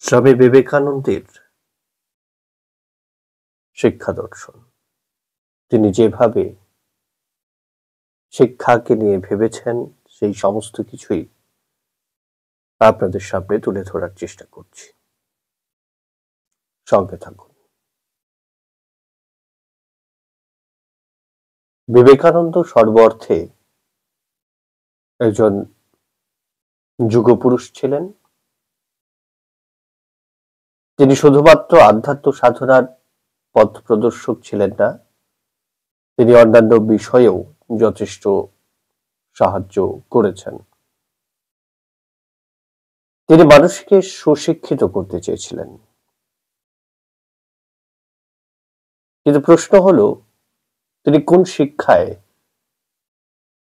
স্বামী বিবেকানন্দের শিক্ষা দর্শন, তিনি যেভাবে শিক্ষাকে নিয়ে ভেবেছেন সেই সমস্ত কিছুই আপনাদের সামনে তুলে ধরার চেষ্টা করছি। সঙ্গে থাকুন। বিবেকানন্দ সর্বার্থে একজন যুগপুরুষ ছিলেন। তিনি শুধুমাত্র আধ্যাত্ম সাধনার পথ প্রদর্শক ছিলেন না, তিনি অন্যান্য বিষয়েও যথেষ্ট সাহায্য করেছেন। তিনি মানুষকে সুশিক্ষিত করতে চেয়েছিলেন, কিন্তু প্রশ্ন হলো তিনি কোন শিক্ষায়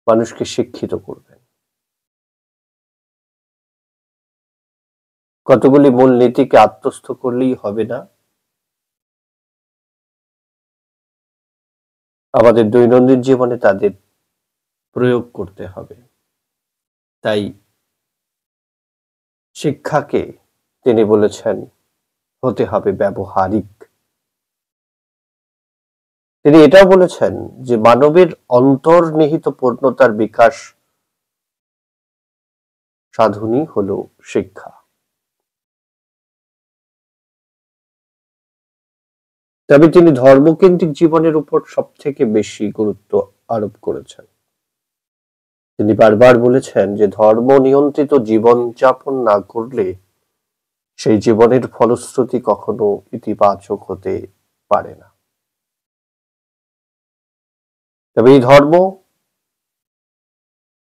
মানুষকে শিক্ষিত করবেন। কতগুলি মূল নীতিকে আত্মস্থ করলেই হবে না, আমাদের দৈনন্দিন জীবনে তাদের প্রয়োগ করতে হবে। তাই শিক্ষাকে তিনি বলেছেন হতে হবে ব্যবহারিক। তিনি এটাও বলেছেন যে মানবের অন্তর্নিহিত পূর্ণতার বিকাশ সাধনই হলো শিক্ষা। তবে তিনি ধর্মকেন্দ্রিক জীবনের উপর সবথেকে বেশি গুরুত্ব আরোপ করেছেন। তিনি বারবার বলেছেন যে ধর্ম নিয়ন্ত্রিত জীবন যাপন না করলে সেই জীবনের ফলশ্রুতি কখনো ইতিবাচক হতে পারে না। তবে এই ধর্ম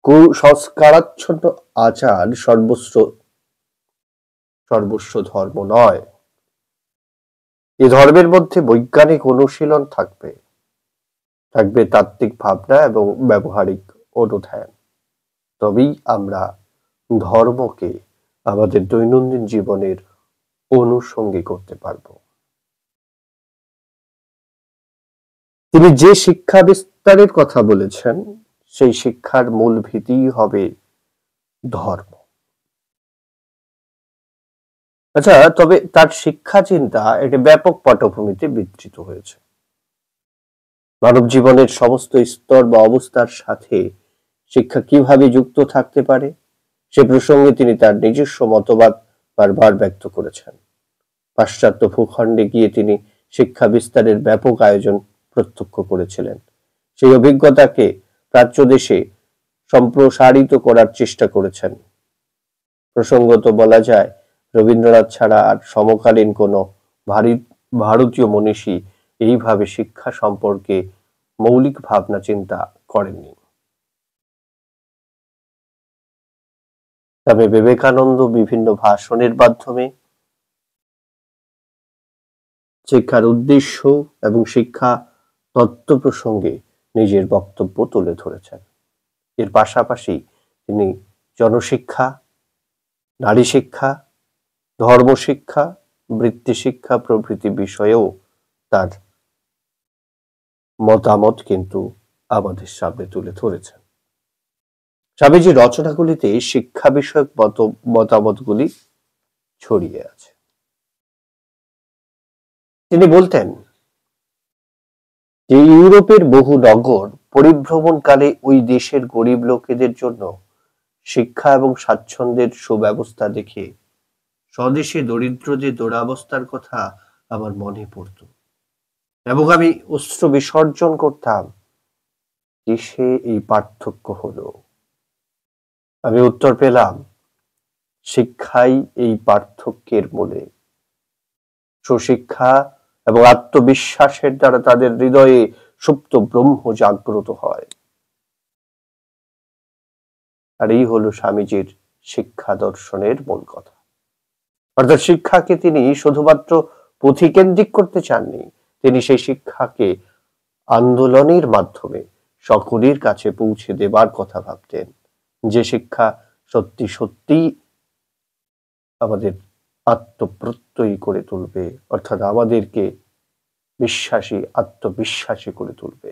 কুসংস্কারাচ্ছন্ন আচার সর্বস্ব ধর্ম নয়। এই ধর্মের মধ্যে বৈজ্ঞানিক অনুশীলন থাকবে, তাত্ত্বিক ভাবনা এবং ব্যবহারিক অনুধ্যান। তবেই আমরা ধর্মকে আমাদের দৈনন্দিন জীবনের অনুষঙ্গী করতে পারব। তিনি যে শিক্ষা বিস্তারের কথা বলেছেন সেই শিক্ষার মূল ভিত্তি হবে ধর্ম। আচ্ছা, তবে তার শিক্ষা চিন্তা একটি ব্যাপক পটভূমিতে বিস্তৃত হয়েছে। মানব জীবনের সমস্ত স্তর বা অবস্থার সাথে শিক্ষা কিভাবে যুক্ত থাকতে পারে সে প্রসঙ্গে তিনি তার নিজস্ব মতবাদ বারবার ব্যক্ত করেছেন। পাশ্চাত্য ভূখণ্ডে গিয়ে তিনি শিক্ষা বিস্তারের ব্যাপক আয়োজন প্রত্যক্ষ করেছিলেন। সেই অভিজ্ঞতাকে প্রাচ্য দেশে সম্প্রসারিত করার চেষ্টা করেছেন। প্রসঙ্গত বলা যায়, রবীন্দ্রনাথ ছাড়া আর সমকালীন কোনো ভারতীয় মনীষী এইভাবে শিক্ষা সম্পর্কে মৌলিক ভাবনা চিন্তা করেননি। তবে বিবেকানন্দ বিভিন্ন ভাষণের মাধ্যমে শিক্ষার উদ্দেশ্য এবং শিক্ষা তত্ত্ব প্রসঙ্গে নিজের বক্তব্য তুলে ধরেছেন। এর পাশাপাশি তিনি জনশিক্ষা, নারী শিক্ষা, ধর্ম শিক্ষা, বৃত্তি শিক্ষা প্রভৃতি বিষয়েও তার মতামত কিন্তু আমাদের সামনে তুলে ধরেছেন। স্বামীজির রচনাগুলিতে শিক্ষা বিষয়ক মতামতগুলি ছড়িয়ে আছে। তিনি বলতেন যে ইউরোপের বহু নগর পরিভ্রমণকালে ওই দেশের গরিব লোকেদের জন্য শিক্ষা এবং স্বাচ্ছন্দ্যের সুব্যবস্থা দেখে স্বদেশে দরিদ্রদের দুরবস্থার কথা আমার মনে পড়ত এবং আমি অশ্রু বিসর্জন করতাম, কিসে এই পার্থক্য হলো। আমি উত্তর পেলাম, শিক্ষাই এই পার্থক্যের মূলে। সুশিক্ষা এবং আত্মবিশ্বাসের দ্বারা তাদের হৃদয়ে সুপ্ত ব্রহ্ম জাগ্রত হয়। আর এই হলো স্বামীজির শিক্ষা দর্শনের মূল কথা। অর্থাৎ শিক্ষাকে তিনি শুধুমাত্র পুঁথিকেন্দ্রিক করতে চাননি, তিনি সেই শিক্ষাকে আন্দোলনের মাধ্যমে সকলের কাছে পৌঁছে দেবার কথা ভাবতেন, যে শিক্ষা সত্যি সত্যি আমাদের আত্মপ্রত্যয়ী করে তুলবে, অর্থাৎ আমাদেরকে আত্মবিশ্বাসী করে তুলবে।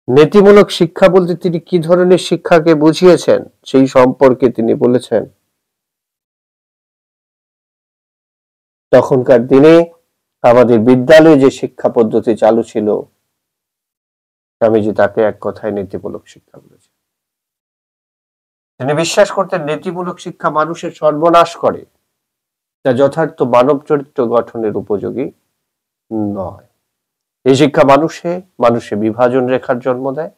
নীতিমূলক শিক্ষা বলতে তিনি কি ধরনের শিক্ষাকে বুঝিয়েছেন সেই সম্পর্কে তিনি বলেছেন, তখনকার দিনে আমাদের বিদ্যালয়ে যে শিক্ষা পদ্ধতি চালু ছিল, স্বামীজি তাকে এক কথায় নীতিমূলক শিক্ষা বলেছেন। তিনি বিশ্বাস করতেন নীতিমূলক শিক্ষা মানুষের সর্বনাশ করে, যা যথার্থ মানব চরিত্র গঠনের উপযোগী নয়। এই শিক্ষা মানুষে বিভাজন রেখার জন্ম দেয়।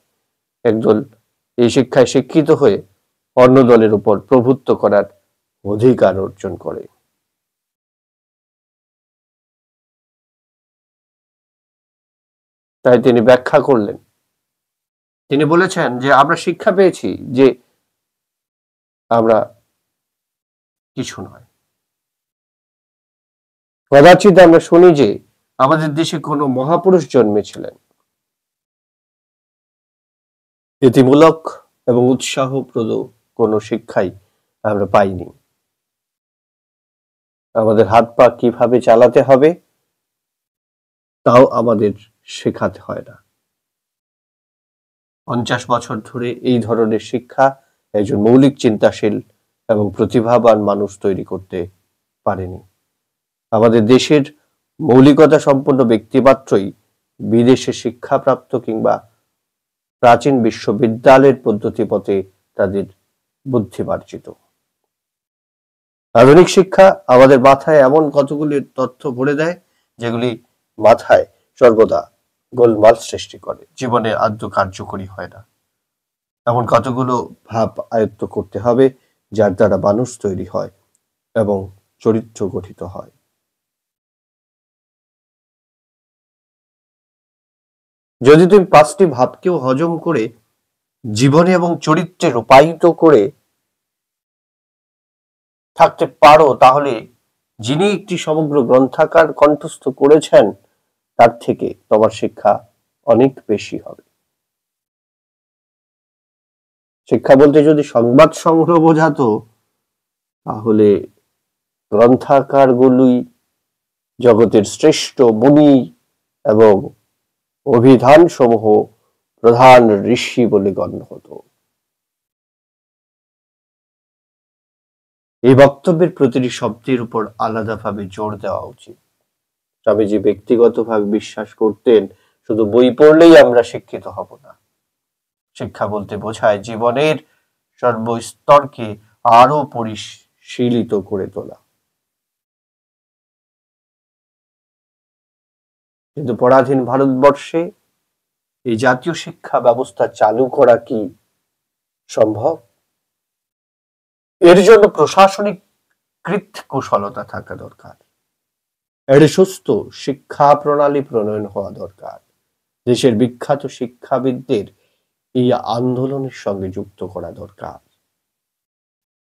একদল এই শিক্ষায় শিক্ষিত হয়ে অন্য দলের উপর প্রভুত্ব করার অধিকার অর্জন করে। তাই তিনি ব্যাখ্যা করলেন, তিনি বলেছেন যে আমরা শিক্ষা পেয়েছি যে আমরা কিছু নয়। কদাচিৎ আমরা শুনি যে আমাদের দেশে কোনো মহাপুরুষ জন্মেছিলেন। নীতিমূলক এবং উৎসাহপ্রদ কোনো শিক্ষাই আমরা পাইনি। আমাদের হাত পা কিভাবে চালাতে হবে তাও আমাদের শেখাতে হয় না। 50 বছর ধরে এই ধরনের শিক্ষা একজন মৌলিক চিন্তাশীল এবং প্রতিভাবান মানুষ তৈরি করতে পারেনি। আমাদের দেশের মৌলিকতা সম্পন্ন ব্যক্তিমাত্রই বিদেশে শিক্ষাপ্রাপ্ত কিংবা প্রাচীন বিশ্ববিদ্যালয়ের পদ্ধতি পথে তাদের বুদ্ধিমার্জিত। আধুনিক শিক্ষা আমাদের মাথায় এমন কতগুলি তথ্য ভরে দেয় যেগুলি মাথায় সর্বদা গোলমাল সৃষ্টি করে, জীবনে আদ্য কার্যকরী হয় না। এমন কতগুলো ভাব আয়ত্ত করতে হবে যার দ্বারা মানুষ তৈরি হয় এবং চরিত্র গঠিত হয়। যদি তুমি 5টি ভাবকেও হজম করে জীবনে এবং চরিত্রে রূপায়িত করে থাকতে পারো, তাহলে যিনি একটি সমগ্র গ্রন্থাকার কণ্ঠস্থ করেছেন তার থেকে তোমার শিক্ষা অনেক বেশি হবে। শিক্ষা বলতে যদি সংবাদ সংগ্রহ বোঝাতো, তাহলে গ্রন্থাকারগুলোই জগতের শ্রেষ্ঠ মুনি এবং অভিধান সমূহ প্রধান ঋষি বলে গণ্য হতো। এই বক্তব্যের প্রতিটি শব্দের উপর আলাদাভাবে জোর দেওয়া উচিত। স্বামীজি ব্যক্তিগতভাবে বিশ্বাস করতেন শুধু বই পড়লেই আমরা শিক্ষিত হব না। শিক্ষা বলতে বোঝায় জীবনের সর্বস্তরকে আরো পরিশীলিত করে তোলা। কিন্তু পরাধীন ভারতবর্ষে এই জাতীয় শিক্ষা ব্যবস্থা চালু করা কি সম্ভব? এর জন্য প্রশাসনিক কুশলতা থাকা দরকার। এর সুস্থ শিক্ষা প্রণালী প্রণয়ন হওয়া দরকার। দেশের বিখ্যাত শিক্ষাবিদদের এই আন্দোলনের সঙ্গে যুক্ত করা দরকার।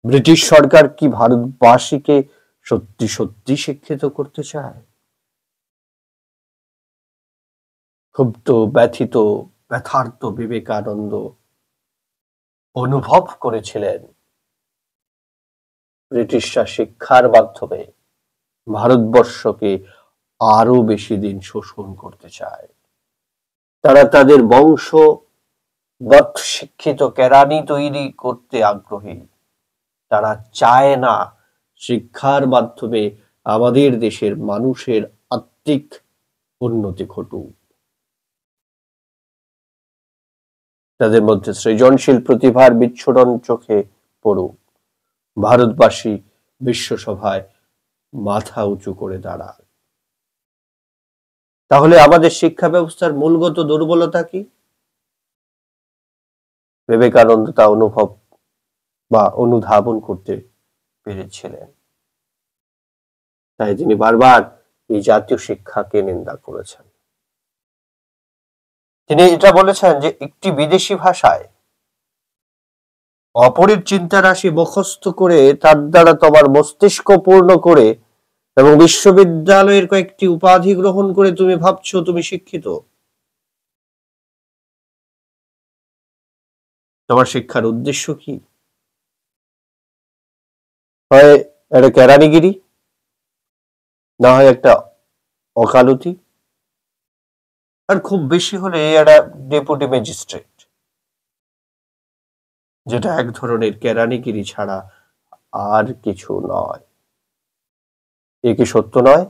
ব্রিটিশ সরকার কি ভারতবাসীকে সত্যি সত্যি শিক্ষিত করতে চায়? ক্ষুব্ধ, ব্যথিত, ব্যথার্ত বিবেকানন্দ অনুভব করেছিলেন ব্রিটিশরা শিক্ষার মাধ্যমে ভারতবর্ষকে আরো বেশি দিন শোষণ করতে চায়। তারা তাদের বংশগত শিক্ষিত কেরানি তৈরি করতে আগ্রহী। তারা চায় না শিক্ষার মাধ্যমে আমাদের দেশের মানুষের আত্মিক উন্নতি ঘটুক। তাদের মধ্যে সৃজনশীল প্রতিভার বিচ্ছুরণ চোখে পড়ুক। ভারতবাসী বিশ্বসভায় মাথা উঁচু করে দাঁড়ায়। তাহলে আমাদের শিক্ষা ব্যবস্থার মূলগত দুর্বলতা কি? বিবেকানন্দ তা অনুভব বা অনুধাবন করতে পেরেছিলেন। তাই তিনি বারবার এই জাতীয় শিক্ষাকে নিন্দা করেছেন। তিনি এটা বলেছেন যে একটি বিদেশি ভাষায় অপরের চিন্তা রাশি মুখস্থ করে তার দ্বারা তোমার মস্তিষ্ক পূর্ণ করে এবং বিশ্ববিদ্যালয়ের কয়েকটি উপাধি গ্রহণ করে তুমি ভাবছো তুমি শিক্ষিত। তোমার শিক্ষার উদ্দেশ্য কি? হয় একটা কেরানিগিরি, না হয় একটা ওকালতি, আর খুব বেশি হলে একটা ডেপুটি ম্যাজিস্ট্রেট, যেটা এক ধরনের কেরানিগিরি ছাড়া আর কিছু নয়। এ কি সত্য নয়?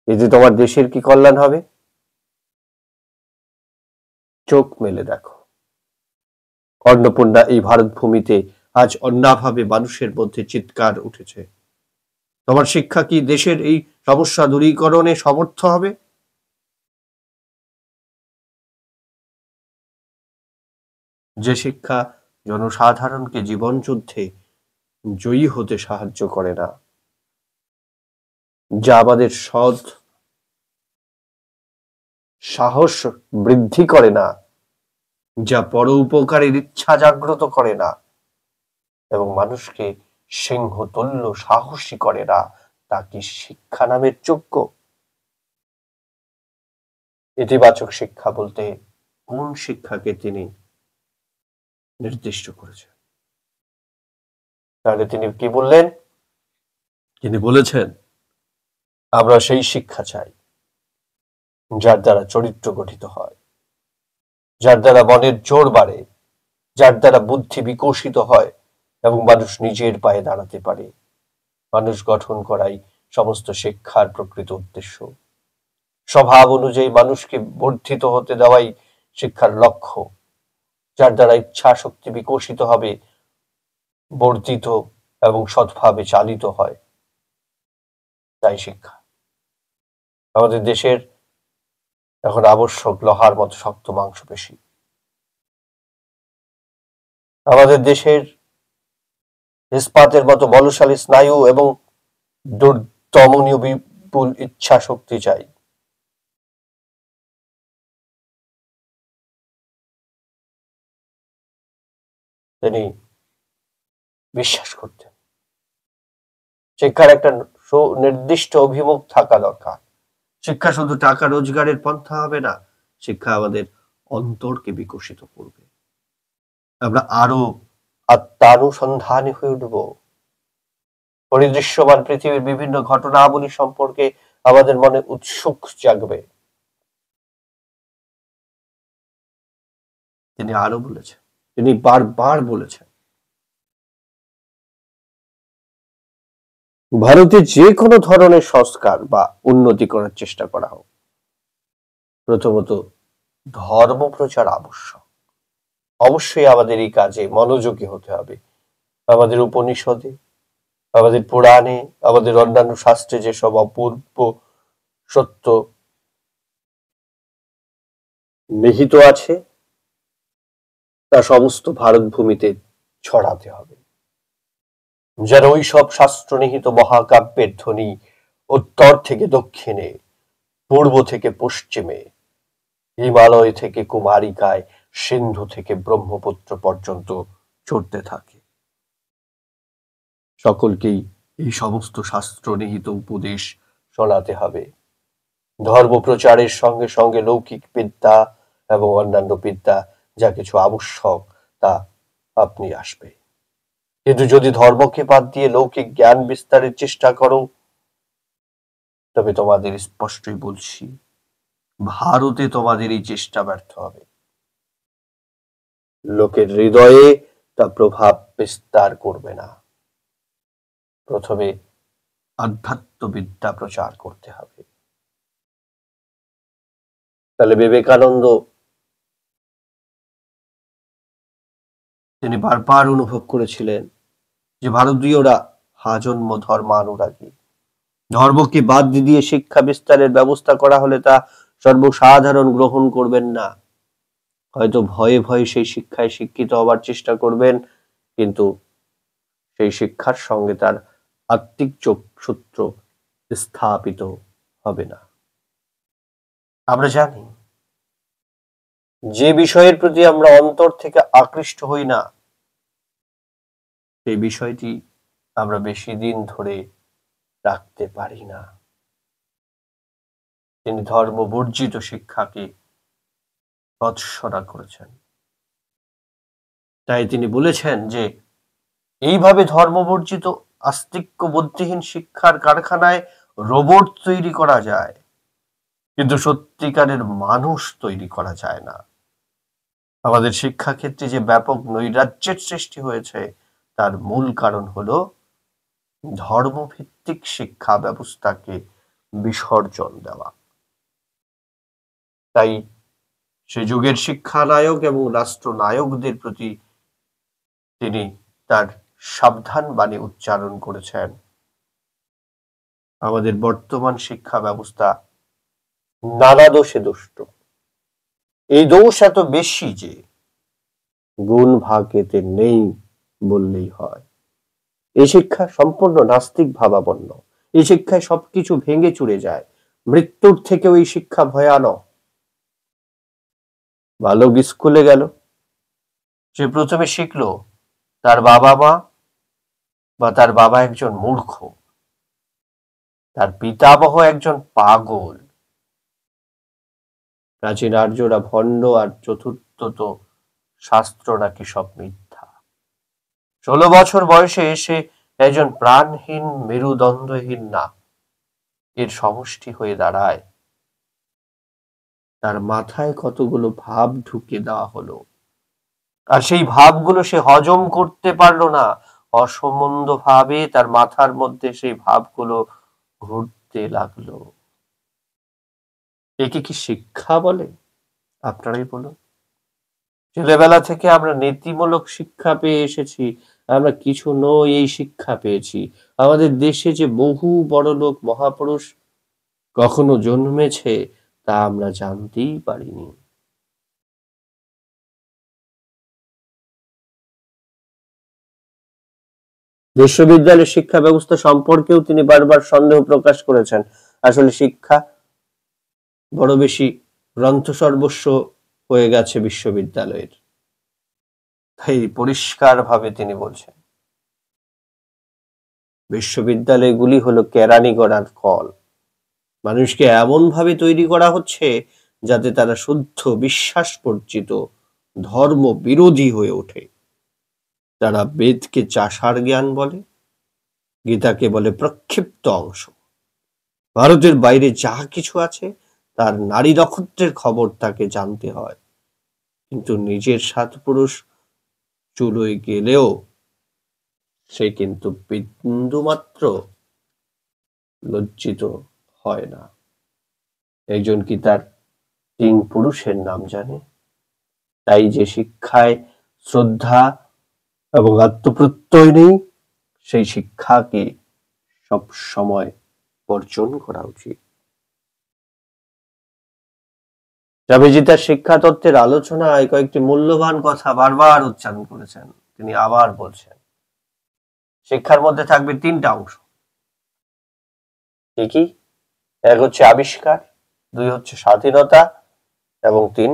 এতে তোমার দেশের কি কল্যাণ হবে? চোখ মেলে দেখো, অন্নপূর্ণা এই ভারত ভূমিতে আজ অন্যাভাবে মানুষের মধ্যে চিৎকার উঠেছে। তোমার শিক্ষা কি দেশের এই সমস্যা দূরীকরণে সমর্থ হবে? যে শিক্ষা জনসাধারণকে জীবন যুদ্ধে জয়ী হতে সাহায্য করে না, যা আমাদের সৎ সাহস বৃদ্ধি করে না, যা পর উপকারের ইচ্ছা জাগ্রত করে না এবং মানুষকে সিংহতুল্য সাহসী করে না, তা কি শিক্ষা নামের যোগ্য? ইতিবাচক শিক্ষা বলতে কোন শিক্ষাকে তিনি নির্দিষ্ট করেছেন? তাহলে তিনি কি বললেন? তিনি বলেছেন, আমরা সেই শিক্ষা চাই যার দ্বারা চরিত্র গঠিত হয়, যার দ্বারা মনের জোর বাড়ে, যার দ্বারা বুদ্ধি বিকশিত হয় এবং মানুষ নিজের পায়ে দাঁড়াতে পারে। মানুষ গঠন করাই সমস্ত শিক্ষার প্রকৃত উদ্দেশ্য। স্বভাব অনুযায়ী মানুষকে বর্ধিত হতে দেওয়াই শিক্ষার লক্ষ্য, যার দ্বারা ইচ্ছা শক্তি বিকশিত হবে, বর্ধিত এবং সৎভাবে চালিত হয়, তাই শিক্ষা। আমাদের দেশের এখন আবশ্যক লোহার মতো শক্ত মাংসপেশি। আমাদের দেশের ইস্পাতের মতো বলশালী স্নায়ু এবং দুর্দমনীয় বিপুল ইচ্ছা শক্তি চাই। তিনি বিশ্বাস করতেন শিক্ষার একটা সুনির্দিষ্ট অভিমুখ থাকা দরকার। শিক্ষা শুধু টাকা রোজগারের পন্থা হবে না, শিক্ষা আমাদের অন্তরকে বিকশিত করবে। আমরা আরো আত্মানুসন্ধানী হয়ে উঠব। পরিদৃশ্যমান পৃথিবীর বিভিন্ন ঘটনাবলী সম্পর্কে আমাদের মনে উৎসুক জাগবে। তিনি আরো বলেছেন, তিনি বারবার বলেছেন, ভারতে যে কোনো ধরনের সংস্কার বা উন্নতি করার চেষ্টা করা হোক, প্রথমত ধর্ম প্রচার আবশ্যক। অবশ্যই আমাদের এই কাজে মনোযোগী হতে হবে। আমাদের উপনিষদে, আমাদের পুরাণে, আমাদের অন্যান্য শাস্ত্রে যেসব অপূর্ব সত্য নিহিত আছে, তা সমস্ত ভারত ভূমিতে ছড়াতে হবে, যেন ওই সব শাস্ত্র নিহিত মহাকাব্যের ধ্বনি উত্তর থেকে দক্ষিণে, পূর্ব থেকে পশ্চিমে, হিমালয় থেকে কুমারিকায়, সিন্ধু থেকে ব্রহ্মপুত্র পর্যন্ত চড়তে থাকে। সকলকেই এই সমস্ত শাস্ত্র নিহিত উপদেশ শোনাতে হবে। ধর্ম প্রচারের সঙ্গে সঙ্গে লৌকিক বিদ্যা এবং অন্যান্য বিদ্যা যা কিছু আবশ্যক তা আপনি আসবে। কিন্তু যদি ধর্মকে বাদ দিয়ে লৌকিক জ্ঞান বিস্তারের চেষ্টা করো, তবে তোমাদের স্পষ্টই বলছি, ভারতে তোমাদের এই চেষ্টা ব্যর্থ হবে। লোকের হৃদয়ে তা প্রভাব বিস্তার করবে না। প্রথমে আধ্যাত্মবিদ্যা প্রচার করতে হবে। তাহলে বিবেকানন্দ তিনি বারবার অনুভব করেছিলেন যে ভারতীয়রা আজন্ম ধর্মানুরাগী। ধর্মকে বাদ দিয়ে শিক্ষা বিস্তারের ব্যবস্থা করা হলে তা সর্বসাধারণ গ্রহণ করবেন না। হয়তো ভয়ে ভয়ে সেই শিক্ষায় শিক্ষিত হবার চেষ্টা করবেন, কিন্তু সেই শিক্ষার সঙ্গে তার আত্মিক যোগসূত্র স্থাপিত হবে না। আমরা জানি যে বিষয়ের প্রতি আমরা অন্তর থেকে আকৃষ্ট হই না, সেই বিষয়টি আমরা বেশি দিন ধরে রাখতে পারি না। তিনি ধর্ম বর্জিত শিক্ষাকে ভৎসনা করেছেন। তাই তিনি বলেছেন যে এইভাবে ধর্মবর্জিত আস্তিক্য বুদ্ধিহীন শিক্ষার কারখানায় রোবট তৈরি করা যায়, কিন্তু সত্যিকারের মানুষ তৈরি করা যায় না। আমাদের শিক্ষাক্ষেত্রে যে ব্যাপক নৈরাজ্যের সৃষ্টি হয়েছে তার মূল কারণ হলো ধর্মভিত্তিক শিক্ষা ব্যবস্থাকে বিসর্জন দেওয়া। তাই সে যুগের শিক্ষানায়ক এবং রাষ্ট্রনায়কদের প্রতি তিনি তার সাবধান বাণী উচ্চারণ করেছেন। আমাদের বর্তমান শিক্ষা ব্যবস্থা নানা দোষে দুষ্ট। এই দোষ এত বেশি যে গুণ ভাগ এতে নেই বললেই হয়। এই শিক্ষা সম্পূর্ণ নাস্তিক ভাবাপন্ন। এই শিক্ষায় সবকিছু ভেঙে চুরে যায়। মৃত্যুর থেকেও এই শিক্ষা ভয়ানক। বালক স্কুলে গেল, সে প্রথমে শিখলো তার বাবা মা বা তার বাবা একজন মূর্খ, তার পিতামহ একজন পাগল, প্রাচীন আর্যরা ভণ্ড, আর চতুর্থত শাস্ত্র নাকি সব মিথ্যা। 16 বছর বয়সে সে একজন প্রাণহীন মেরুদণ্ডহীন না এর সমষ্টি হয়ে দাঁড়ায়। তার মাথায় কতগুলো ভাব ঢুকে দেওয়া হলো, আর সেই ভাবগুলো সে হজম করতে পারলো না। অসম্বন্ধ ভাবে তার মাথার মধ্যে সেই ভাবগুলো ঘুরতে লাগলো। একে কি শিক্ষা বলে? আপনারাই বলুন। ছেলেবেলা থেকে আমরা নীতিমূলক শিক্ষা পেয়ে এসেছি, আমরা কিছু নই এই শিক্ষা পেয়েছি। আমাদের দেশে যে বহু বড়লোক মহাপুরুষ কখনো জন্মেছে তা আমরা জানতেই পারিনি। বিশ্ববিদ্যালয়ের শিক্ষা ব্যবস্থা সম্পর্কেও তিনি বারবার সন্দেহ প্রকাশ করেছেন। আসলে শিক্ষা বড় বেশি গ্রন্থ সর্বস্ব হয়ে গেছে বিশ্ববিদ্যালয়ের। তাই পরিষ্কার ভাবে তিনি বলছেন বিশ্ববিদ্যালয়গুলি হলো কেরানি গড়ার কল। মানুষকে এমন ভাবে তৈরি করা হচ্ছে যাতে তারা শুদ্ধ বিশ্বাস বর্জিত ধর্ম বিরোধী হয়ে ওঠে। তারা বেদকে চাষার জ্ঞান বলে, গীতাকে বলে প্রক্ষিপ্ত অংশ। ভারতের বাইরে যা কিছু আছে তার নারী নক্ষত্রের খবর তাকে জানতে হয়, কিন্তু নিজের সাত পুরুষ চুলোয় গেলেও সে কিন্তু বিন্দুমাত্র লজ্জিত হয় না। একজন কি তার 3 পুরুষের নাম জানে? তাই যে শিক্ষায় শ্রদ্ধা এবং আত্মপ্রত্যয় নেই সেই শিক্ষাকে সব সময় বর্জন করা উচিত। স্বামীজি তার শিক্ষা তত্ত্বের আলোচনায় কয়েকটি মূল্যবান কথা বারবার উচ্চারণ করেছেন। তিনি আবার বলছেন শিক্ষার মধ্যে থাকবে 3টা অংশ। কি? 1 হচ্ছে আবিষ্কার, 2 হচ্ছে স্বাধীনতা এবং 3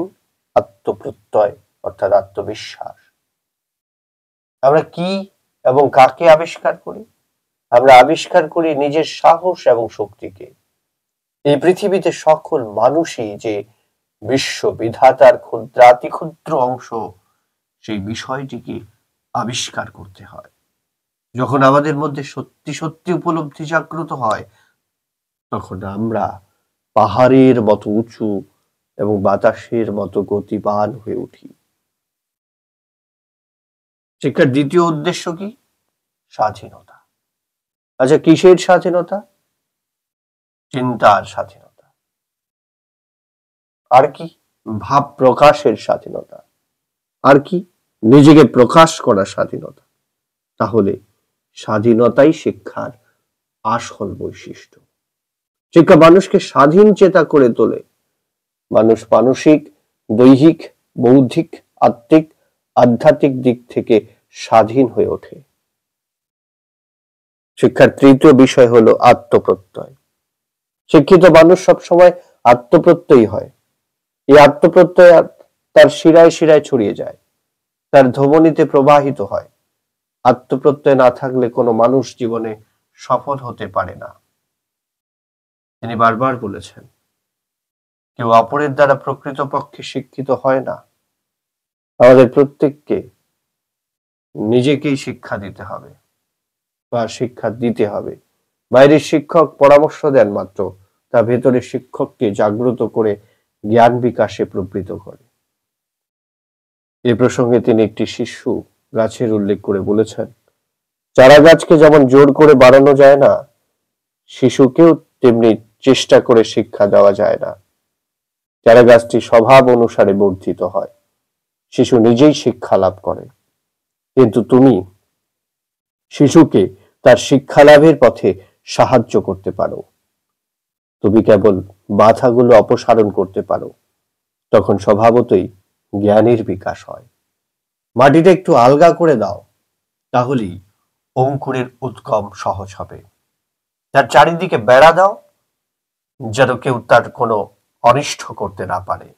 আত্মপ্রত্যয় অর্থাৎ আত্মবিশ্বাস। আমরা কি এবং কাকে আবিষ্কার করি? আমরা আবিষ্কার করি নিজের সাহস এবং শক্তিকে। এই পৃথিবীতে সকল মানুষই যে বিশ্ব বিধাতার ক্ষুদ্রাতি ক্ষুদ্র অংশ, সেই বিষয়টিকে আবিষ্কার করতে হয়। যখন আমাদের মধ্যে সত্যি সত্যি উপলব্ধি জাগ্রত হয় তখন আমরা পাহাড়ের মতো উঁচু এবং বাতাসের মতো গতিবান হয়ে উঠি। শিক্ষার দ্বিতীয় উদ্দেশ্য কি? স্বাধীনতা। আচ্ছা, কিসের স্বাধীনতা? চিন্তার স্বাধীনতা। আর কি? ভাব প্রকাশের স্বাধীনতা। আর কি? নিজেকে প্রকাশ করার স্বাধীনতা। তাহলে স্বাধীনতাই শিক্ষার আসল বৈশিষ্ট্য। শিক্ষা মানুষকে স্বাধীন চেতা করে তোলে। মানুষ মানসিক, দৈহিক, বৌদ্ধিক, আত্মিক, আধ্যাত্মিক দিক থেকে স্বাধীন হয়ে ওঠে। শিক্ষার তৃতীয় বিষয় হলো আত্মপ্রত্যয়। শিক্ষিত মানুষ সবসময় আত্মপ্রত্যয়ী হয়। এই আত্মপ্রত্যয় তার শিরায় শিরায় ছড়িয়ে যায়, তার ধমনীতে প্রবাহিত হয়। আত্মপ্রত্যয় না থাকলে কোনো মানুষ জীবনে সফল হতে পারে না। তিনি বারবার বলেছেন কেউ অপরের দ্বারা প্রকৃতপক্ষে শিক্ষিত হয় না। আমাদের প্রত্যেককে নিজেকেই শিক্ষা দিতে হবে বা শিক্ষা দিতে হবে। বাইরের শিক্ষক পরামর্শ দেন মাত্র, তা ভেতরে শিক্ষককে জাগ্রত করে জ্ঞান বিকাশে প্রবৃত্ত করে। এ প্রসঙ্গে তিনি একটি শিশু গাছের উল্লেখ করে বলেছেন, চারা গাছকে যেমন জোর করে বাড়ানো যায় না, শিশুকেও তেমনি চেষ্টা করে শিক্ষা দেওয়া যায় না। চারা গাছটি স্বভাব অনুসারে বর্ধিত হয়, শিশু নিজেই শিক্ষা লাভ করে। কিন্তু তুমি শিশুকে তার শিক্ষা লাভের পথে সাহায্য করতে পারো। তুমি কেবল বাধাগুলো অপসারণ করতে পারো, তখন স্বভাবতই জ্ঞানের বিকাশ হয়। মাটিটা একটু আলগা করে দাও, তাহলেই অঙ্কুরের উদ্গম সহজ হবে। তার চারিদিকে বেড়া দাও, যেন কেউ তার কোনো অনিষ্ট করতে না পারে।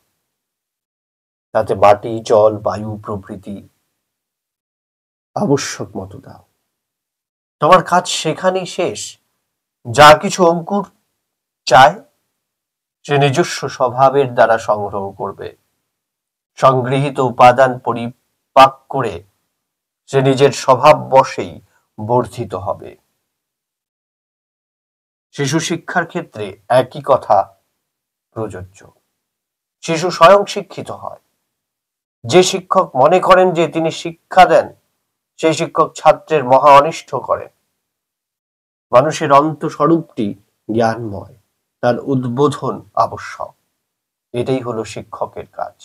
তাতে মাটি, জল, বায়ু প্রভৃতি আবশ্যক মতো দাও। তোমার কাজ সেখানেই শেষ। যা কিছু অঙ্কুর চায় সে নিজস্ব স্বভাবের দ্বারা সংগ্রহ করবে। সংগৃহীত উপাদান পরিপাক করে সে নিজের স্বভাব বশেই বর্ধিত হবে। শিশু শিক্ষার ক্ষেত্রে একই কথা প্রযোজ্য। শিশু স্বয়ং শিক্ষিত হয়। যে শিক্ষক মনে করেন যে তিনি শিক্ষা দেন, সেই শিক্ষক ছাত্রের মহা অনিষ্ট করেন। মানুষের অন্তঃস্বরূপটি জ্ঞানময়, তার উদ্বোধন আবশ্যক। এটাই হলো শিক্ষকের কাজ।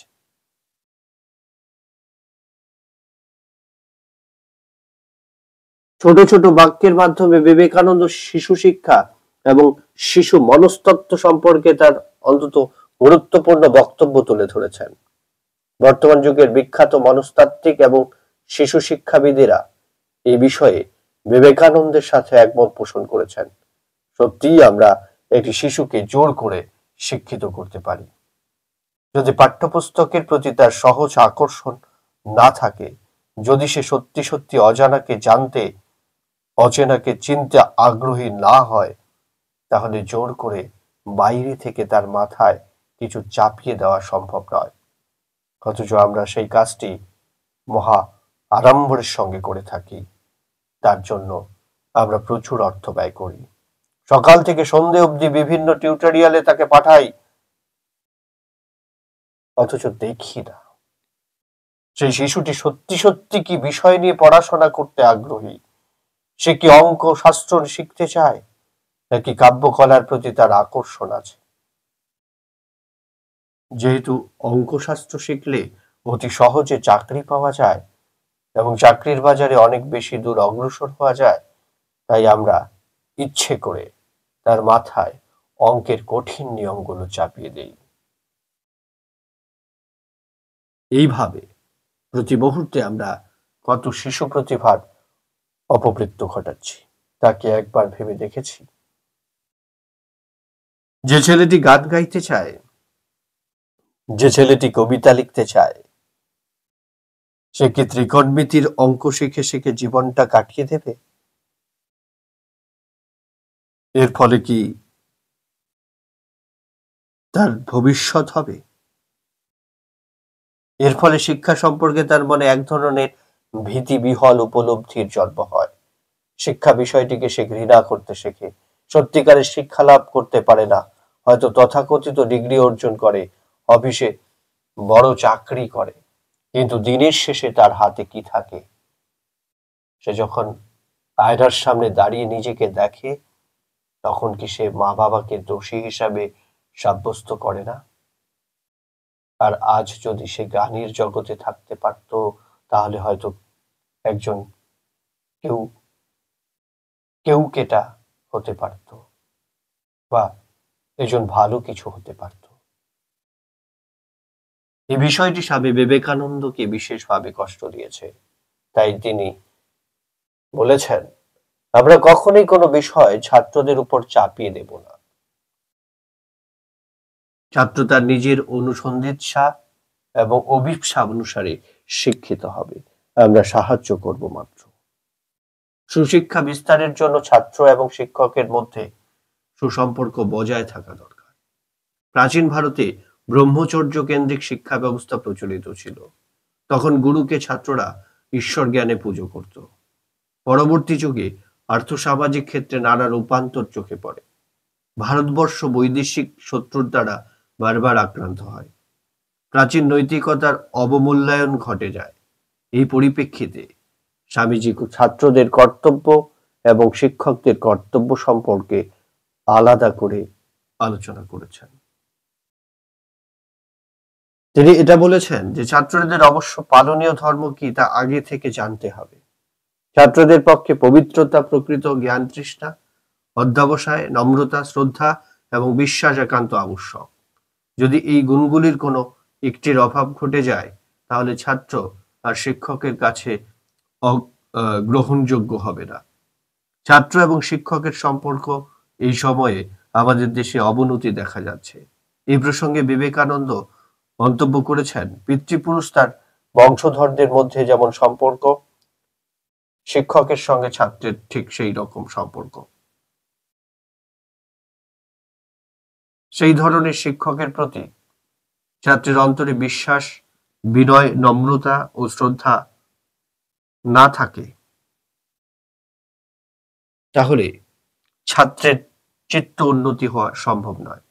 ছোট ছোট বাক্যের মাধ্যমে বিবেকানন্দ শিশু শিক্ষা এবং শিশু মনস্তত্ত্ব সম্পর্কে তার অন্তত গুরুত্বপূর্ণ বক্তব্য তুলে ধরেছেন। বর্তমান যুগের বিখ্যাত মনস্তাত্ত্বিক এবং শিশু শিক্ষাবিদেরা এই বিষয়ে বিবেকানন্দের সাথে একমত পোষণ করেছেন। সত্যিই আমরা একটি শিশুকে জোর করে শিক্ষিত করতে পারি। যদি পাঠ্যপুস্তকের প্রতি তার সহজ আকর্ষণ না থাকে, যদি সে সত্যি সত্যি অজানাকে জানতে, অচেনাকে চিনতে আগ্রহী না হয়, তাহলে জোর করে বাইরে থেকে তার মাথায় কিছু চাপিয়ে দেওয়া সম্ভব নয়। অথচ আমরা সেই কাজটি মহা আড়ম্বরের সঙ্গে করে থাকি। তার জন্য আমরা প্রচুর অর্থ ব্যয় করি। সকাল থেকে সন্ধে অবধি বিভিন্ন টিউটোরিয়ালে তাকে পাঠাই, অথচ দেখি না সেই শিশুটি সত্যি সত্যি কি বিষয় নিয়ে পড়াশোনা করতে আগ্রহী। সে কি অঙ্ক শাস্ত্র শিখতে চায়, নাকি কাব্যকলার প্রতি তার আকর্ষণ আছে। যেহেতু অঙ্কশাস্ত্র শিখলে অতি সহজে চাকরি পাওয়া যায় এবং চাকরির বাজারে অনেক বেশি দূর অগ্রসর হওয়া যায়, তাই আমরা ইচ্ছে করে তার মাথায় অঙ্কের কঠিন নিয়মগুলো চাপিয়ে দেই। এইভাবে প্রতি মুহূর্তে আমরা কত শিশু প্রতিভার অপমৃত্যু ঘটাচ্ছি, তাকে একবার ভেবে দেখেছি? যে ছেলেটি গান গাইতে চায়, যে ছেলেটি কবিতা লিখতে চায়, সে কি ত্রিকোণমিতির অঙ্ক শিখে শিখে জীবনটা কাটিয়ে দেবে? এর ফলে কি তার ভবিষ্যৎ হবে? এর ফলে শিক্ষা সম্পর্কে তার মনে এক ধরনের ভীতি বিহল উপলব্ধির জন্ম হয়। শিক্ষা বিষয়টিকে সে ঘৃণা করতে শেখে। সত্যিকারের শিক্ষা লাভ করতে পারে না। হয়তো তথাকথিত ডিগ্রি অর্জন করে, অফিসে বড় চাকরি করে, কিন্তু দিনের শেষে তার হাতে কি থাকে? সে যখন আয়নার সামনে দাঁড়িয়ে নিজেকে দেখে, তখন কি সে মা বাবাকে দোষী হিসাবে সাব্যস্ত করে না? আর আজ যদি সে গানের জগতে থাকতে পারত, তাহলে হয়তো একজন কেউ কেউকেটা হতে পারত, বা একজন ভালো কিছু হতে পারত। এই বিষয়টি স্বামী বিবেকানন্দকে বিশেষভাবে কষ্ট দিয়েছে। তাই তিনি বলেছেন, আমরা কখনোই কোনো বিষয় ছাত্রদের উপর চাপিয়ে দেব না। ছাত্র তার নিজের অনুসন্ধিৎসা এবং অভিপ্সা অনুসারে শিক্ষিত হবে, আমরা সাহায্য করব মাত্র। সুশিক্ষা বিস্তারের জন্য ছাত্র এবং শিক্ষকের মধ্যে সুসম্পর্ক বজায় থাকা দরকার। প্রাচীন ভারতে ব্রহ্মচর্য কেন্দ্রিক শিক্ষা ব্যবস্থা প্রচলিত ছিল। তখন গুরুকে ছাত্ররা ঈশ্বর জ্ঞানে পুজো করত। পরবর্তী যুগে আর্থসামাজিক ক্ষেত্রে নানা রূপান্তর চোখে পড়ে। ভারতবর্ষ বৈদেশিক শত্রুর দ্বারা বারবার আক্রান্ত হয়। প্রাচীন নৈতিকতার অবমূল্যায়ন ঘটে যায়। এই পরিপ্রেক্ষিতে স্বামীজি ছাত্রদের কর্তব্য এবং শিক্ষকদের কর্তব্য সম্পর্কে আলাদা করে আলোচনা করেছেন। তিনি এটা বলেছেন যে ছাত্রদের অবশ্য পালনীয় ধর্ম কি তা আগে থেকে জানতে হবে। ছাত্রদের পক্ষে পবিত্রতা, প্রকৃত জ্ঞান তৃষ্ণা, অধ্যবসায়, নম্রতা, শ্রদ্ধা এবং বিশ্বাস একান্ত আবশ্যক। যদি এই গুণগুলির কোনো একটির অভাব ঘটে যায় তাহলে ছাত্র আর শিক্ষকের কাছে গ্রহণযোগ্য হবে না। ছাত্র এবং শিক্ষকের সম্পর্ক এই সময়ে আমাদের দেশে অবনতি দেখা যাচ্ছে। এই প্রসঙ্গে বিবেকানন্দ মন্তব্য করেছেন, পিতৃপুরুষ তার বংশধরদের মধ্যে যেমন সম্পর্ক, শিক্ষকের সঙ্গে ছাত্রের ঠিক সেই রকম সম্পর্ক। সেই ধরনের শিক্ষকের প্রতি ছাত্রের অন্তরে বিশ্বাস, বিনয়, নম্রতা ও শ্রদ্ধা না থাকে তাহলে ছাত্রের চিত্ত উন্নতি হওয়া সম্ভব নয়।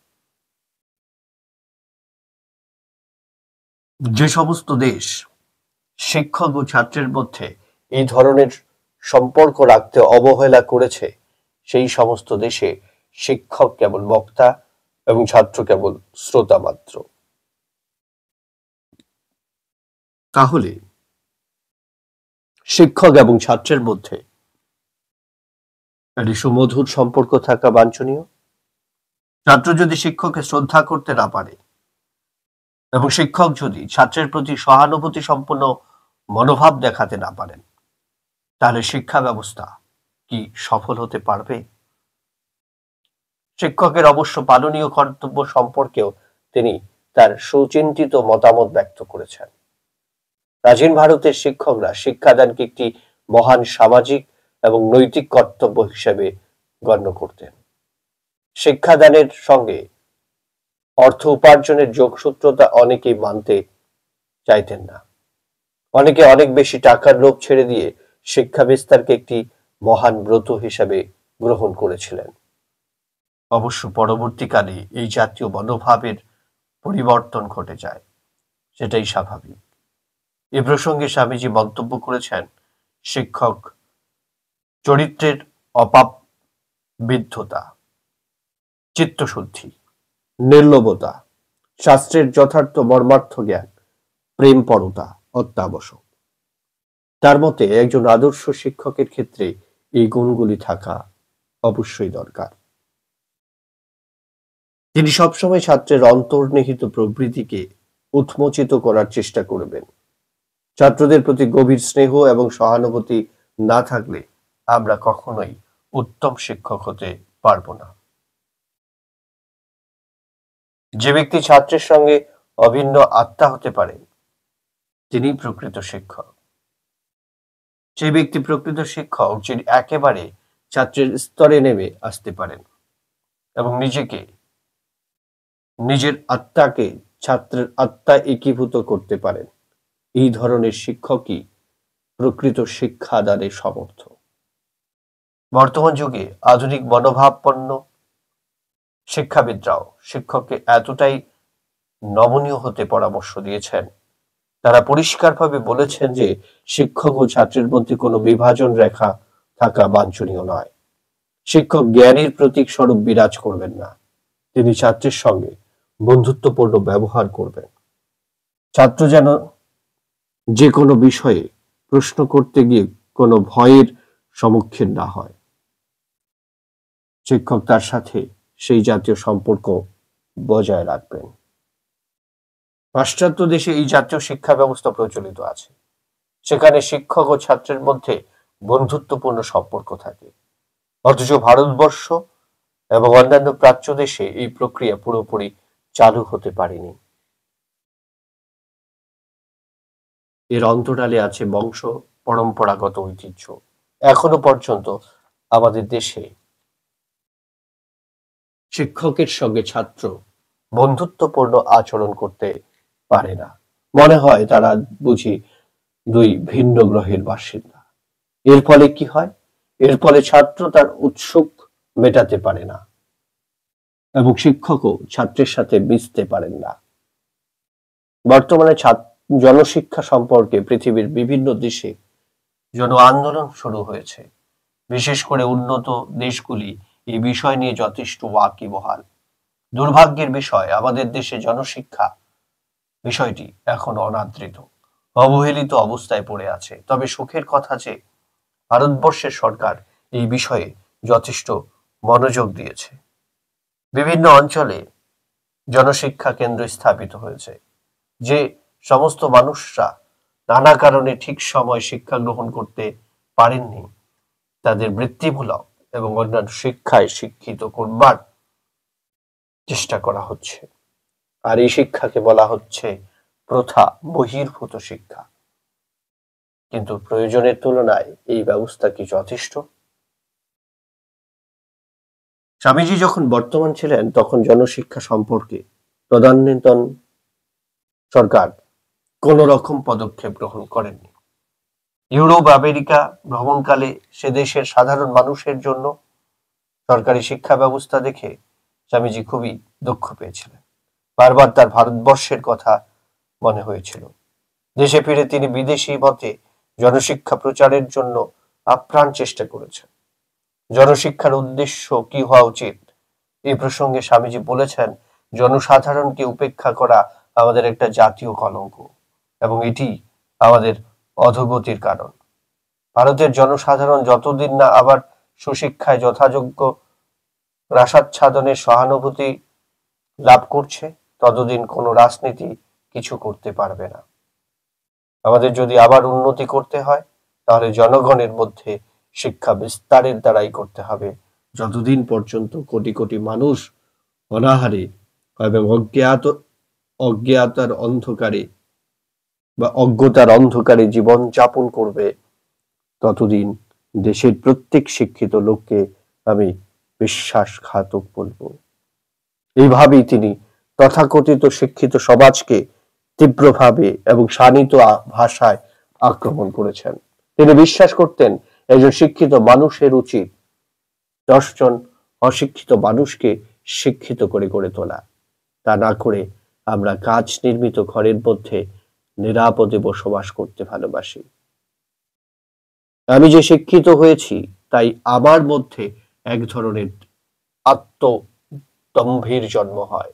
যে সমস্ত দেশ শিক্ষক ও ছাত্রের মধ্যে এই ধরনের সম্পর্ক রাখতে অবহেলা করেছে, সেই সমস্ত দেশে শিক্ষক কেবল বক্তা এবং ছাত্র কেবল শ্রোতা মাত্র। তাহলে শিক্ষক এবং ছাত্রের মধ্যে একটি সুমধুর সম্পর্ক থাকা বাঞ্ছনীয়। ছাত্র যদি শিক্ষককে শ্রদ্ধা করতে না পারে এবং শিক্ষক যদি ছাত্রের প্রতি সহানুভূতি সম্পন্ন মনোভাব দেখাতে না পারেন, তাহলে শিক্ষা ব্যবস্থা কি সফল হতে পারবে? শিক্ষকের অবশ্য পালনীয় কর্তব্য সম্পর্কেও তিনি তার সুচিন্তিত মতামত ব্যক্ত করেছেন। প্রাচীন ভারতের শিক্ষকরা শিক্ষাদানকে একটি মহান সামাজিক এবং নৈতিক কর্তব্য হিসেবে গণ্য করতেন। শিক্ষাদানের সঙ্গে অর্থ উপার্জনের যোগসূত্রতা অনেকেই মানতে চাইতেন না। অনেকে অনেক বেশি টাকার লোভ ছেড়ে দিয়ে শিক্ষা বিস্তারকে একটি মহান ব্রত হিসেবে গ্রহণ করেছিলেন। অবশ্য পরবর্তীকালে এই জাতীয় মনোভাবের পরিবর্তন ঘটে যায়, সেটাই স্বাভাবিক। এ প্রসঙ্গে স্বামীজি মন্তব্য করেছেন, শিক্ষক চরিত্রের অপাববিদ্ধতা, চিত্তশুদ্ধি, নির্লোভতা, শাস্ত্রের যথার্থ মর্মার্থ জ্ঞান, প্রেমপরতা অত্যাবশ্যক। তার মতে একজন আদর্শ শিক্ষকের ক্ষেত্রে এই গুণগুলি থাকা অবশ্যই দরকার। তিনি সবসময় ছাত্রের অন্তর্নিহিত প্রবৃত্তিকে উন্মোচিত করার চেষ্টা করবেন। ছাত্রদের প্রতি গভীর স্নেহ এবং সহানুভূতি না থাকলে আমরা কখনোই উত্তম শিক্ষক হতে পারব না। যে ব্যক্তি ছাত্রের সঙ্গে অভিন্ন আত্মা হতে পারেন, তিনি প্রকৃত শিক্ষক। সেই ব্যক্তি প্রকৃত শিক্ষক যিনি একেবারে ছাত্রের স্তরে নেমে আসতে পারেন এবং নিজের আত্মাকে ছাত্রের আত্মা একীভূত করতে পারেন। এই ধরনের শিক্ষকই প্রকৃত শিক্ষাদানে সমর্থ। বর্তমান যুগে আধুনিক মনোভাবপন্ন শিক্ষাবিদরাও শিক্ষককে এতটাই নমনীয় হতে পরামর্শ দিয়েছেন, তারা পরিষ্কারভাবে বলেছেন যে শিক্ষক ও ছাত্রের মধ্যে কোনো বিভাজন রেখা থাকা বাঞ্ছনীয় নয়। শিক্ষক জ্ঞানীর প্রতীক স্বরূপ বিরাজ করবেন না, তিনি ছাত্রের সঙ্গে বন্ধুত্বপূর্ণ ব্যবহার করবেন। ছাত্র যেন যে কোনো বিষয়ে প্রশ্ন করতে গিয়ে কোনো ভয়ের সম্মুখীন না হয়। শিক্ষক তার সাথে সেই জাতীয় সম্পর্ক বজায় রাখবেন। পাশ্চাত্য দেশে এই জাতীয় শিক্ষা ব্যবস্থা প্রচলিত আছে। সেখানে শিক্ষক ও ছাত্রের মধ্যে বন্ধুত্বপূর্ণ সম্পর্ক থাকে। অথচ ভারতবর্ষ এবং অন্যান্য প্রাচ্য দেশে এই প্রক্রিয়া পুরোপুরি চালু হতে পারেনি। এর অন্তরালে আছে বংশ পরম্পরাগত ঐতিহ্য। এখনো পর্যন্ত আমাদের দেশে শিক্ষকের সঙ্গে ছাত্র বন্ধুত্বপূর্ণ আচরণ করতে পারে না। মনে হয় তারা বুঝি দুই ভিন্ন গ্রহের বাসিন্দা। এর ফলে কি হয়? এর ফলে ছাত্র তার উৎসুক মেটাতে পারে না। এবং শিক্ষকও ছাত্রের সাথে মিশতে পারেন না। বর্তমানে জনশিক্ষা সম্পর্কে পৃথিবীর বিভিন্ন দেশে জন আন্দোলন শুরু হয়েছে। বিশেষ করে উন্নত দেশগুলি এই বিষয় নিয়ে যথেষ্ট ওয়াকিবহাল। দুর্ভাগ্যের বিষয়, আমাদের দেশে জনশিক্ষা বিষয়টি এখন অনাদৃত, অবহেলিত অবস্থায় পড়ে আছে। তবে সুখের কথা যে ভারতবর্ষের সরকার এই বিষয়ে যথেষ্ট মনোযোগ দিয়েছে। বিভিন্ন অঞ্চলে জনশিক্ষা কেন্দ্র স্থাপিত হয়েছে, যে সমস্ত মানুষরা নানা কারণে ঠিক সময় শিক্ষা গ্রহণ করতে পারেননি, তাদের বৃত্তিমূলক এবং অন্যান্য শিক্ষায় শিক্ষিত করবার চেষ্টা করা হচ্ছে। আর এই শিক্ষাকে বলা হচ্ছে প্রথা বহির্ভূত শিক্ষা। কিন্তু প্রয়োজনের তুলনায় এই ব্যবস্থা কি যথেষ্ট? স্বামীজি যখন বর্তমান ছিলেন তখন জনশিক্ষা সম্পর্কে তদানীন্তন সরকার কোন রকম পদক্ষেপ গ্রহণ করেননি। ইউরোপ আমেরিকা ভ্রমণকালে সে দেশের সাধারণ মানুষের জন্য সরকারি শিক্ষা ব্যবস্থা দেখে স্বামীজি খুবই দুঃখ পেয়েছিলেন। বারবার তার ভারতবর্ষের কথা মনে হয়েছিল। দেশে ফিরে তিনি বিদেশি মতে জনশিক্ষা প্রচারের জন্য আপ্রাণ চেষ্টা করেছেন। জনশিক্ষার উদ্দেশ্য কি হওয়া উচিত এই প্রসঙ্গে স্বামীজি বলেছেন, জনসাধারণকে উপেক্ষা করা আমাদের একটা জাতীয় কলঙ্ক এবং এটি আমাদের অধোগতির কারণ। ভারতের জনসাধারণ যতদিন না আবার সুশিক্ষায় যথাযোগ্য রাসাচ্ছাদনের সহানুভূতি লাভ করছে, ততদিন কোনো রাজনীতি কিছু করতে পারবে না। আমাদের যদি আবার উন্নতি করতে হয়, তাহলে জনগণের মধ্যে শিক্ষা বিস্তারের দ্বারাই করতে হবে। যতদিন পর্যন্ত কোটি কোটি মানুষ অনাহারে এবং অজ্ঞাতার অন্ধকারে বা অজ্ঞতার অন্ধকারে জীবন যাপন করবে, ততদিন দেশের প্রত্যেক শিক্ষিত লোককে আমি বিশ্বাসঘাতক বলবো। এইভাবেই তিনি তথাকথিত শিক্ষিত সমাজকে তীব্রভাবে এবং শানিত ভাষায় আক্রমণ করেছেন। তিনি বিশ্বাস করতেন একজন শিক্ষিত মানুষের উচিত 10 জন অশিক্ষিত মানুষকে শিক্ষিত করে গড়ে তোলা। তা না করে আমরা কাজ নির্মিত ঘরের মধ্যে নিরাপদে বসবাস করতে ভালোবাসি। আমি যে শিক্ষিত হয়েছি তাই আমার মধ্যে এক ধরনের আত্মদম্ভের জন্ম হয়।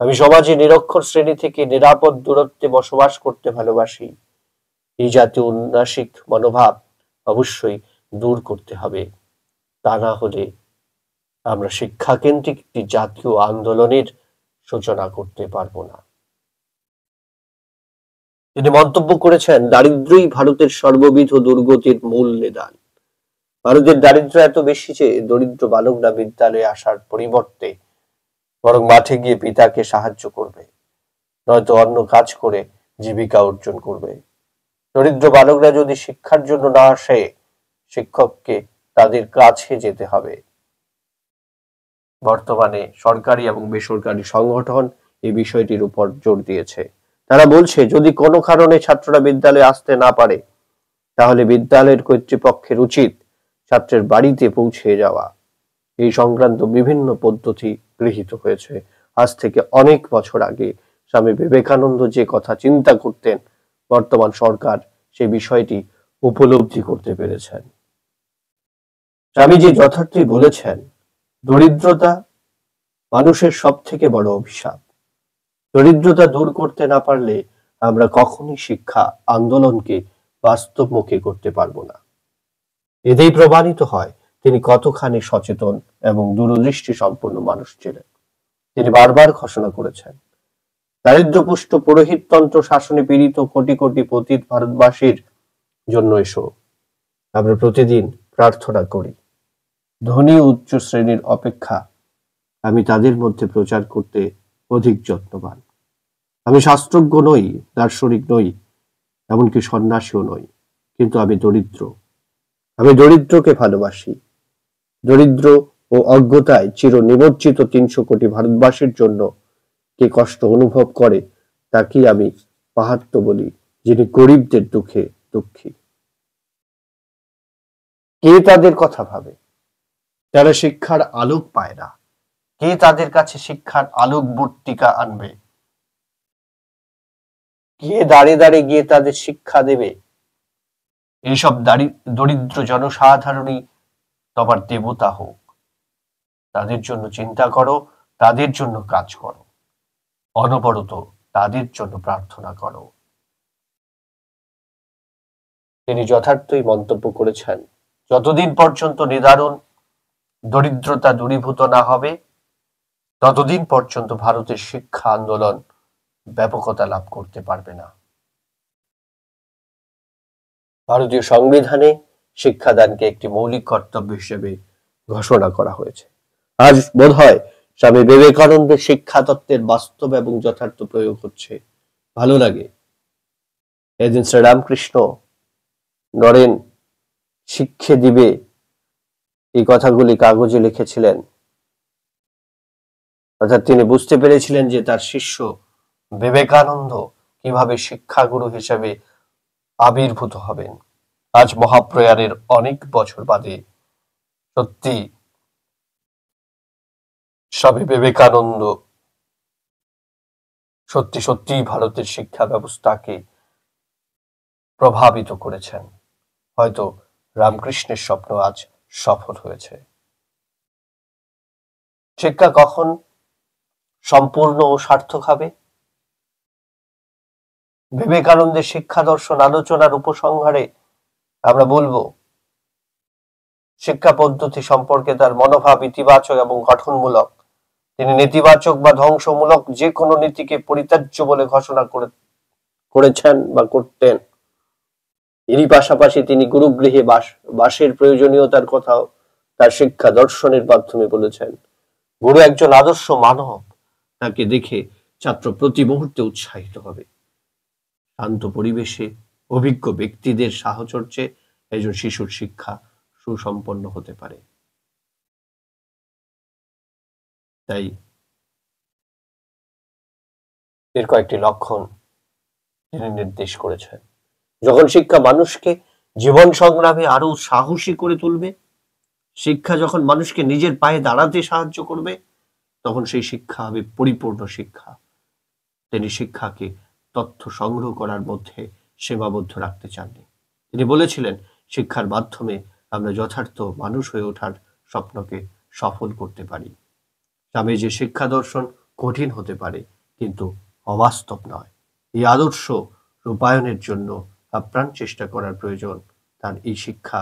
আমি সমাজে নিরক্ষর শ্রেণী থেকে নিরাপদ দূরত্বে বসবাস করতে ভালোবাসি। এই জাতীয় উন্নাসিক মনোভাব অবশ্যই দূর করতে হবে। তা না হলে আমরা শিক্ষাকেন্দ্রিক একটি জাতীয় আন্দোলনের সূচনা করতে পারবো না। তিনি মন্তব্য করেছেন, দারিদ্র্যই ভারতের সর্ববিধ দুর্গতির মূল নিদান। ভারতের দারিদ্র্য এত বেশি যে দরিদ্র বালকরা বিদ্যালয়ে আসার পরিবর্তে বরং মাঠে গিয়ে পিতাকে সাহায্য করবে, নয়তো অন্য কাজ করে জীবিকা অর্জন করবে। দরিদ্র বালকরা যদি শিক্ষার জন্য না আসে, শিক্ষককে তাদের কাছে যেতে হবে। বর্তমানে সরকারি এবং বেসরকারি সংগঠন এই বিষয়টির উপর জোর দিয়েছে। তারা বলছে, যদি কোনো কারণে ছাত্ররা বিদ্যালয়ে আসতে না পারে, তাহলে বিদ্যালয়ের কর্তৃপক্ষের উচিত ছাত্রের বাড়িতে পৌঁছে যাওয়া। এই সংক্রান্ত বিভিন্ন পদ্ধতি গৃহীত হয়েছে। আজ থেকে অনেক বছর আগে স্বামী বিবেকানন্দ যে কথা চিন্তা করতেন, বর্তমান সরকার সেই বিষয়টি উপলব্ধি করতে পেরেছেন। স্বামীজি যথার্থই বলেছেন, দরিদ্রতা মানুষের সব থেকে বড় অভিশাপ। দরিদ্রতা দূর করতে না পারলে আমরা কখনোই শিক্ষা আন্দোলনকে বাস্তবমুখী করতে পারবো না। এতেই প্রমাণিত হয় তিনি কতখানি সচেতন এবং দূরদৃষ্টি সম্পন্ন মানুষ ছিলেন। তিনি বারবার ঘোষণা করেছেন, দারিদ্রপুষ্ট পুরোহিততন্ত্র শাসনে পীড়িত কোটি কোটি পতিত ভারতবাসীর জন্য এসো। আমরা প্রতিদিন প্রার্থনা করি, ধনী উচ্চ শ্রেণীর অপেক্ষা আমি তাদের মধ্যে প্রচার করতে অধিক যত্নবান। আমি শাস্ত্রজ্ঞ নই, দার্শনিক নই, এমনকি সন্ন্যাসীও নই, কিন্তু আমি দরিদ্র। আমি দরিদ্রকে ভালোবাসি। দরিদ্র ও অজ্ঞতায় চির নিমজ্জিত 300 কোটি ভারতবাসীর জন্য কে কষ্ট অনুভব করে তাকেই আমি মাহাত্ম বলি, যিনি গরিবদের দুঃখে দুঃখী। কে তাদের কথা ভাবে? যারা শিক্ষার আলোক পায় না, কে তাদের কাছে শিক্ষার আলোকবর্তিকা আনবে? কে দাঁড়িয়ে দাঁড়িয়ে গিয়ে তাদের শিক্ষা দেবে? এইসব দরিদ্র জনসাধারণই তোমার দেবতা হোক। তাদের জন্য চিন্তা করো, তাদের জন্য কাজ করো, অনবরত তাদের জন্য প্রার্থনা করো। তিনি যথার্থই মন্তব্য করেছেন, যতদিন পর্যন্ত নিদারুণ দরিদ্রতা দূরীভূত না হবে, ততদিন পর্যন্ত ভারতের শিক্ষা আন্দোলন ব্যাপকতা লাভ করতে পারবে না। ভারতীয় সংবিধানে শিক্ষাদানকে একটি মৌলিক কর্তব্য হিসেবে ঘোষণা করা হয়েছে। আজ বোধ হয় স্বামী বিবেকানন্দের শিক্ষা তত্ত্বের বাস্তব এবং যথার্থ প্রয়োগ হচ্ছে। ভালো লাগে। এদিন শ্রীরামকৃষ্ণ নরেন শিক্ষে দিবে এই কথাগুলি কাগজে লিখেছিলেন। অর্থাৎ তিনি বুঝতে পেরেছিলেন যে তার শিষ্য বিবেকানন্দ কিভাবে শিক্ষাগুরু হিসেবে আবির্ভূত হবেন। আজ মহাপ্রয়াণের অনেক বছর বাদে সত্যি স্বামী বিবেকানন্দ সত্যি সত্যি ভারতের শিক্ষা ব্যবস্থাকে প্রভাবিত করেছেন। হয়তো রামকৃষ্ণের স্বপ্ন আজ সফল হয়েছে। শিক্ষা কখন সম্পূর্ণ ও সার্থক হবে? বিবেকানন্দের শিক্ষা দর্শন আলোচনার উপসংহারে আমরা বলবো, শিক্ষা পদ্ধতি সম্পর্কে তার মনোভাব ইতিবাচক এবং গঠনমূলক। তিনি নেতিবাচক বা ধ্বংসমূলক যে কোনো নীতিকে পরিত্যাজ্য বলে ঘোষণা করেছেন বা করতেন। এরই পাশাপাশি তিনি গুরুগৃহে বাসের প্রয়োজনীয়তার কথাও তার শিক্ষা দর্শনের মাধ্যমে বলেছেন। গুরু একজন আদর্শ মানব, তাকে দেখে ছাত্র প্রতি মুহূর্তে উৎসাহিত হবে। শান্ত পরিবেশে অভিজ্ঞ ব্যক্তিদের সাহচর্যে একজন শিশুর শিক্ষা সুসম্পন্ন হতে পারে। তাই এর কয়েকটি লক্ষণ তিনি নির্দেশ করেছেন। যখন শিক্ষা মানুষকে জীবন সংগ্রামে আরো সাহসী করে তুলবে, শিক্ষা যখন মানুষকে নিজের পায়ে দাঁড়াতে সাহায্য করবে, তখন সেই শিক্ষা হবে পরিপূর্ণ শিক্ষা। তিনি শিক্ষাকে তথ্য সংগ্রহ করার মধ্যে সীমাবদ্ধ রাখতে চাননি। তিনি বলেছিলেন, শিক্ষার মাধ্যমে আমরা যথার্থ মানুষ হয়ে ওঠার স্বপ্নকে সফল করতে পারি। তবে যে শিক্ষা দর্শন কঠিন হতে পারে, কিন্তু অবাস্তব নয়। এই আদর্শ রূপায়ণের জন্য আপ্রাণ চেষ্টা করার প্রয়োজন। তার এই শিক্ষা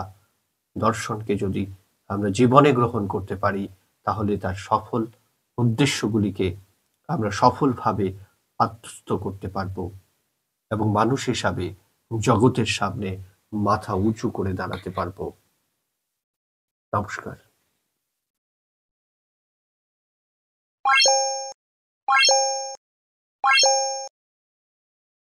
দর্শনকে যদি আমরা জীবনে গ্রহণ করতে পারি, তাহলে তার সফল উদ্দেশ্যগুলিকে আমরা সফলভাবে আত্মস্থ করতে পারব এবং মানুষ হিসাবে জগতের সামনে মাথা উঁচু করে দাঁড়াতে পারব। নমস্কার।